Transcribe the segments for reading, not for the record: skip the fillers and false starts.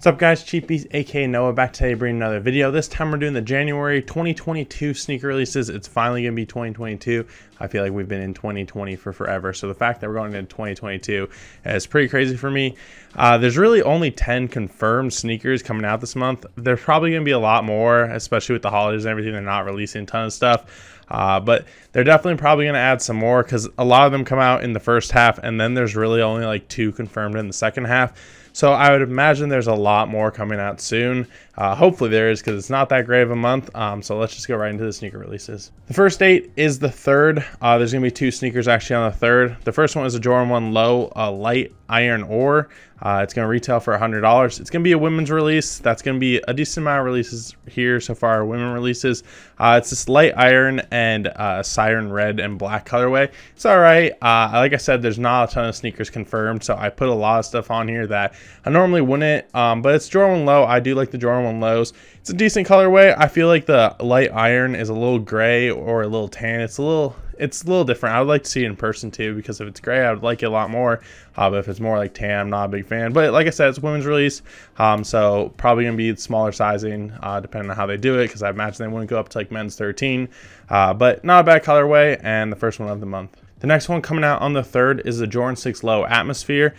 What's up guys, Cheapies aka Noah back today bringing another video. This time we're doing the January 2022 sneaker releases. It's finally going to be 2022. I feel like we've been in 2020 for forever, so the fact that we're going into 2022 is pretty crazy for me. There's really only 10 confirmed sneakers coming out this month. There's probably going to be a lot more, especially with the holidays and everything. They're not releasing a ton of stuff, but they're definitely probably going to add some more because a lot of them come out in the first half, and then there's really only like 2 confirmed in the second half. So I would imagine there's a lot more coming out soon. Hopefully there is, because it's not that great of a month. So let's just go right into the sneaker releases. The first date is the 3rd. There's going to be 2 sneakers actually on the 3rd. The first one is a Jordan 1 Low light iron ore. It's going to retail for $100. It's going to be a women's release. That's going to be a decent amount of releases here so far, women releases. It's this light iron and siren red and black colorway. It's all right. Like I said, there's not a ton of sneakers confirmed, so I put a lot of stuff on here that I normally wouldn't, but it's Jordan 1 Low. I do like the Jordan 1 Lows. It's a decent colorway. I feel like the light iron is a little gray or a little tan. It's a little different. I would like to see it in person too, because if it's gray, I would like it a lot more. But if it's more like tan, I'm not a big fan. But like I said, it's a women's release, so probably gonna be smaller sizing, depending on how they do it, because I imagine they wouldn't go up to like men's 13. But not a bad colorway, and the first one of the month. The next one coming out on the 3rd is the Jordan 6 Low Atmosphere.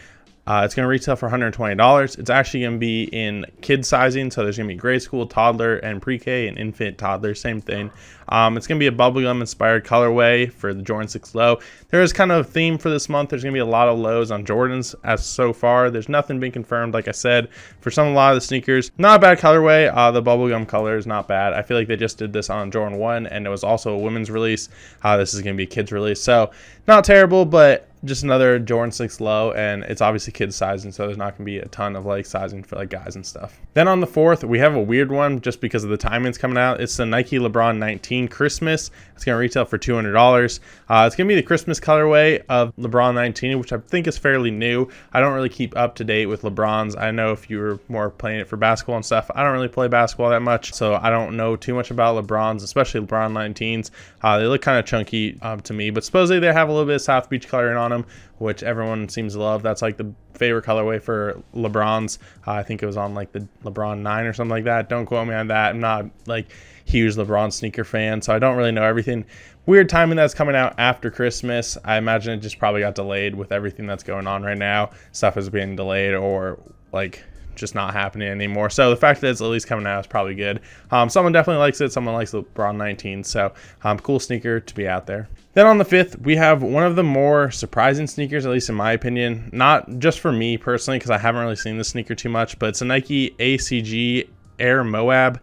It's going to retail for $120. It's actually going to be in kid sizing, so there's going to be grade school, toddler, and pre-K, and infant, toddler, same thing. It's going to be a bubblegum inspired colorway for the Jordan 6 Low. There is kind of a theme for this month. There's going to be a lot of lows on Jordans as so far. There's nothing being confirmed, like I said, for a lot of the sneakers. Not a bad colorway. The bubblegum color is not bad. I feel like they just did this on Jordan 1, and it was also a women's release. This is going to be a kid's release, so not terrible, but just another Jordan 6 Low, and it's obviously kids sizing, so there's not going to be a ton of like sizing for like guys and stuff. Then on the 4th, we have a weird one just because of the timing's coming out. It's the Nike Lebron 19 Christmas. It's going to retail for $200. It's going to be the Christmas colorway of LeBron 19, which I think is fairly new. I don't really keep up to date with LeBrons. I know if you were more playing it for basketball and stuff, I don't really play basketball that much, so I don't know too much about LeBrons, especially LeBron 19s. They look kind of chunky to me, but supposedly they have a little bit of South Beach coloring on them, which everyone seems to love. That's like the favorite colorway for LeBrons. I think it was on like the LeBron 9 or something like that. Don't quote me on that. I'm not like huge LeBron sneaker fan, so I don't really know everything. Weird timing that's coming out after Christmas. I imagine it just probably got delayed with everything that's going on right now. Stuff is being delayed or like just not happening anymore. So the fact that it's at least coming out is probably good. Someone definitely likes it. Someone likes LeBron 19. So cool sneaker to be out there. Then on the 5th, we have one of the more surprising sneakers, at least in my opinion. Not just for me personally, because I haven't really seen this sneaker too much, but it's a Nike ACG Air Mowabb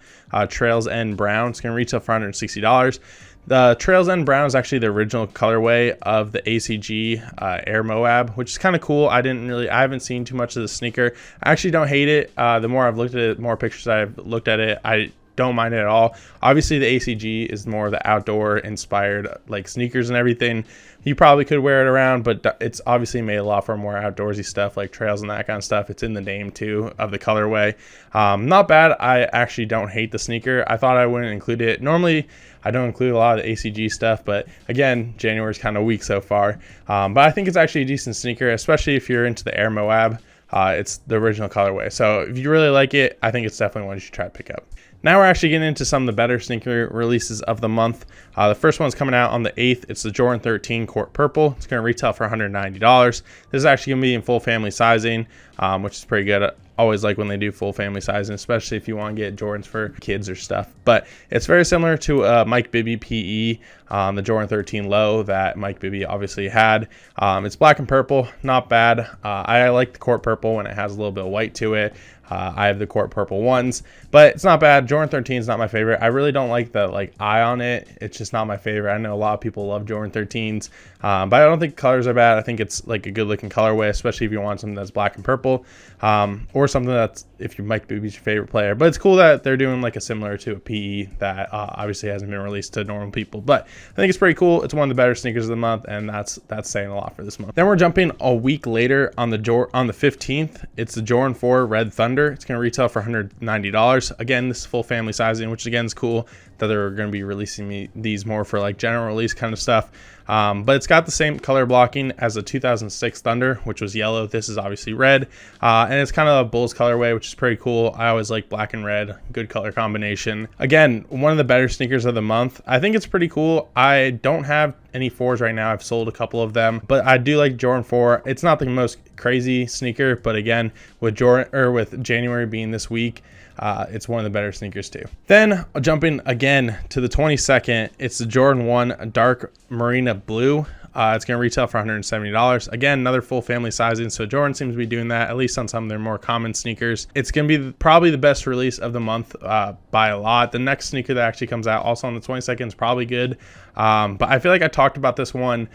Trails End Brown. It's going to retail for $160. The Trails End Brown is actually the original colorway of the ACG Air Mowabb, which is kind of cool. I haven't seen too much of the sneaker. I actually don't hate it. The more I've looked at it, more pictures I've looked at it, I don't mind it at all. Obviously the ACG is more of the outdoor inspired like sneakers and everything. You probably could wear it around, but it's obviously made a lot for more outdoorsy stuff like trails and that kind of stuff. It's in the name too of the colorway. Not bad. I actually don't hate the sneaker. I thought I wouldn't include it. Normally I don't include a lot of the ACG stuff, but again, January is kind of weak so far. But I think it's actually a decent sneaker, especially if you're into the Air Mowabb. It's the original colorway. So if you really like it, I think it's definitely one you should try to pick up. Now we're actually getting into some of the better sneaker releases of the month. The first one's coming out on the 8th. It's the Jordan 13 Court Purple. It's going to retail for $190. This is actually going to be in full family sizing, which is pretty good. I always like when they do full family sizing, especially if you want to get Jordans for kids or stuff. But it's very similar to Mike Bibby PE, the Jordan 13 Low that Mike Bibby obviously had. It's black and purple, not bad. I like the Court Purple when it has a little bit of white to it. I have the Court Purple ones, but it's not bad. Jordan 13 is not my favorite. I really don't like the like eye on it. It's just not my favorite. I know a lot of people love Jordan 13s, but I don't think colors are bad. I think it's like a good looking colorway, especially if you want something that's black and purple, or something that's if you might be your favorite player. But it's cool that they're doing like a similar to a PE that obviously hasn't been released to normal people. But I think it's pretty cool. It's one of the better sneakers of the month, and that's saying a lot for this month. Then we're jumping a week later on the 15th. It's the Jordan 4 Red Thunder. It's going to retail for $190. Again, this is full family sizing, which again is cool that they're going to be releasing these more for like general release kind of stuff. But it's got the same color blocking as the 2006 Thunder, which was yellow. This is obviously red, and it's kind of a Bulls colorway, which is pretty cool. I always like black and red, good color combination. Again, one of the better sneakers of the month. I think it's pretty cool. I don't have any 4s right now. I've sold a couple of them, but I do like Jordan 4. It's not the most crazy sneaker, but again, with January being this week, it's one of the better sneakers too. Then jumping again to the 22nd, it's the Jordan 1 dark Marina blue. It's going to retail for $170. Again, another full family sizing. So Jordan seems to be doing that, at least on some of their more common sneakers. It's going to be probably the best release of the month by a lot. The next sneaker that actually comes out also on the 22nd is probably good. But I feel like I talked about this one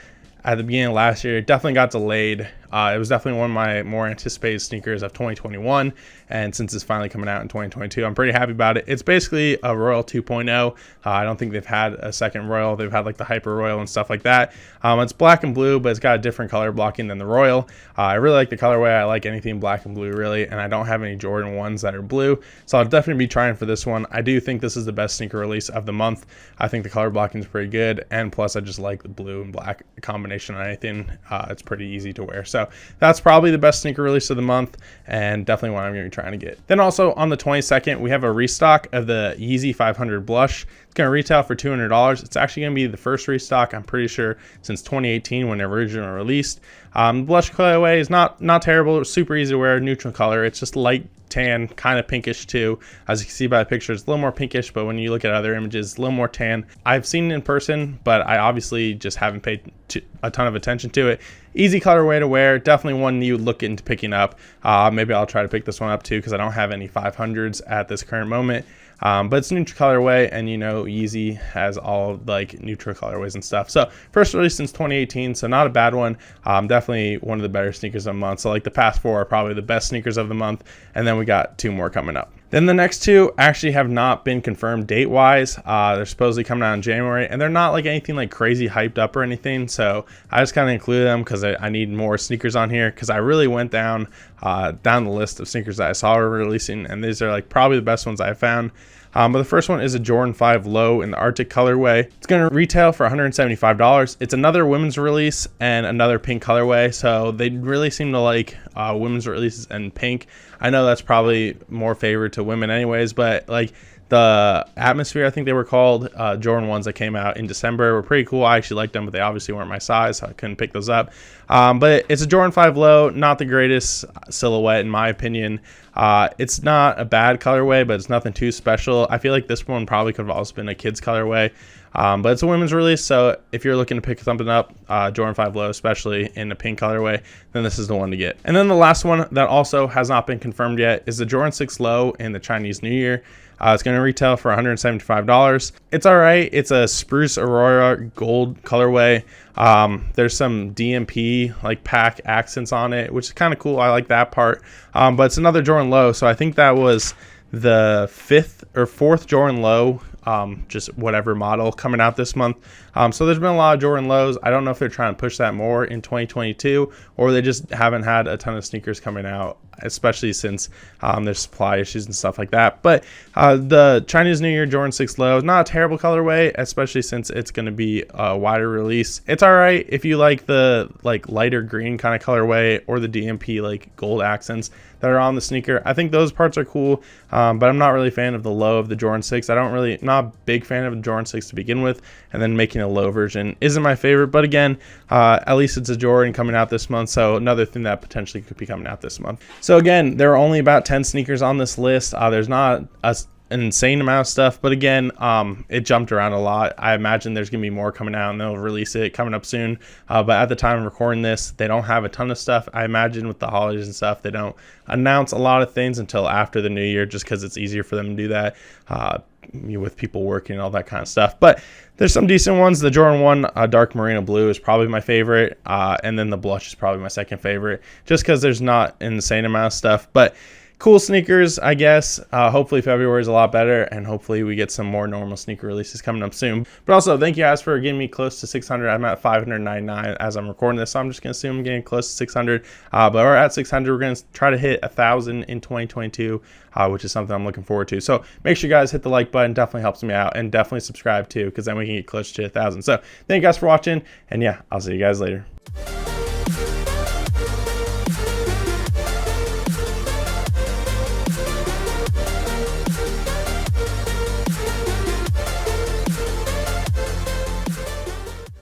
at the beginning of last year. It definitely got delayed. It was definitely one of my more anticipated sneakers of 2021, and since it's finally coming out in 2022, I'm pretty happy about it. It's basically a Royal 2.0. I don't think they've had a second Royal. They've had like the Hyper Royal and stuff like that. It's black and blue, but it's got a different color blocking than the Royal. I really like the colorway. I like anything black and blue really, and I don't have any Jordan 1s that are blue, so I'll definitely be trying for this one. I do think this is the best sneaker release of the month. I think the color blocking is pretty good, and plus I just like the blue and black combination on anything. It's pretty easy to wear, so that's probably the best sneaker release of the month, and definitely one I'm going to be trying to get. Then also on the 22nd, we have a restock of the Yeezy 500 Blush. It's going to retail for $200. It's actually going to be the first restock, I'm pretty sure, since 2018 when it originally released. Blush colorway is not terrible. It's super easy to wear, neutral color. It's just light tan, kind of pinkish too. As you can see by the picture, it's a little more pinkish, but when you look at other images, it's a little more tan. I've seen it in person, but I obviously just haven't paid a ton of attention to it. Easy colorway to wear, definitely one you look into picking up. Maybe I'll try to pick this one up too, because I don't have any 500s at this current moment. But it's neutral colorway, and you know Yeezy has all like neutral colorways and stuff. So first release since 2018, so not a bad one. Definitely one of the better sneakers of the month. So like the past 4 are probably the best sneakers of the month, and then we got 2 more coming up. Then the next 2 actually have not been confirmed date wise. They're supposedly coming out in January, and they're not like anything like crazy hyped up or anything. So I just kind of included them because I need more sneakers on here, because I really went down the list of sneakers that I saw were releasing, and these are like probably the best ones I found. But the first one is a Jordan 5 Low in the Artic colorway. It's going to retail for $175. It's another women's release and another pink colorway. So they really seem to like women's releases and pink. I know that's probably more favored to women anyways, but like the Atmosphere, I think they were called, Jordan 1s that came out in December were pretty cool. I actually liked them, but they obviously weren't my size, so I couldn't pick those up. But it's a Jordan 5 Low, not the greatest silhouette in my opinion. It's not a bad colorway, but it's nothing too special. I feel like this one probably could have also been a kid's colorway. But it's a women's release, so if you're looking to pick something up, Jordan 5 Low, especially in a pink colorway, then this is the one to get. And then the last one that also has not been confirmed yet is the Jordan 6 Low in the Chinese New Year. It's going to retail for $175. It's all right. It's a Spruce Aurora gold colorway. There's some DMP like pack accents on it, which is kind of cool. I like that part. But it's another Jordan Low, so I think that was the 5th or 4th Jordan Low, just whatever model coming out this month. So there's been a lot of Jordan Lows. I don't know if they're trying to push that more in 2022, or they just haven't had a ton of sneakers coming out, especially since there's supply issues and stuff like that. But the Chinese New Year Jordan 6 Low is not a terrible colorway, especially since it's going to be a wider release. It's all right if you like the like lighter green kind of colorway or the DMP like gold accents that are on the sneaker. I think those parts are cool, but I'm not really a fan of the low of the Jordan 6. Not a big fan of the Jordan 6 to begin with, and then making a low version isn't my favorite. But again, at least it's a Jordan coming out this month, so another thing that potentially could be coming out this month. So again, there are only about 10 sneakers on this list. There's not an insane amount of stuff, but again, it jumped around a lot. I imagine there's gonna be more coming out, and they'll release it coming up soon, but at the time of recording this, they don't have a ton of stuff. I imagine with the holidays and stuff, they don't announce a lot of things until after the new year, just because it's easier for them to do that with people working and all that kind of stuff. But there's some decent ones. The Jordan 1 dark Marina blue is probably my favorite, and then the Blush is probably my second favorite, just because there's not an insane amount of stuff. But cool sneakers, I guess. Hopefully February is a lot better, and hopefully we get some more normal sneaker releases coming up soon. But also, thank you guys for getting me close to 600. I'm at 599 as I'm recording this, so I'm just going to assume I'm getting close to 600. But we're at 600. We're going to try to hit 1,000 in 2022, which is something I'm looking forward to. So make sure you guys hit the like button. Definitely helps me out, and definitely subscribe too, because then we can get closer to 1,000. So thank you guys for watching, and yeah, I'll see you guys later.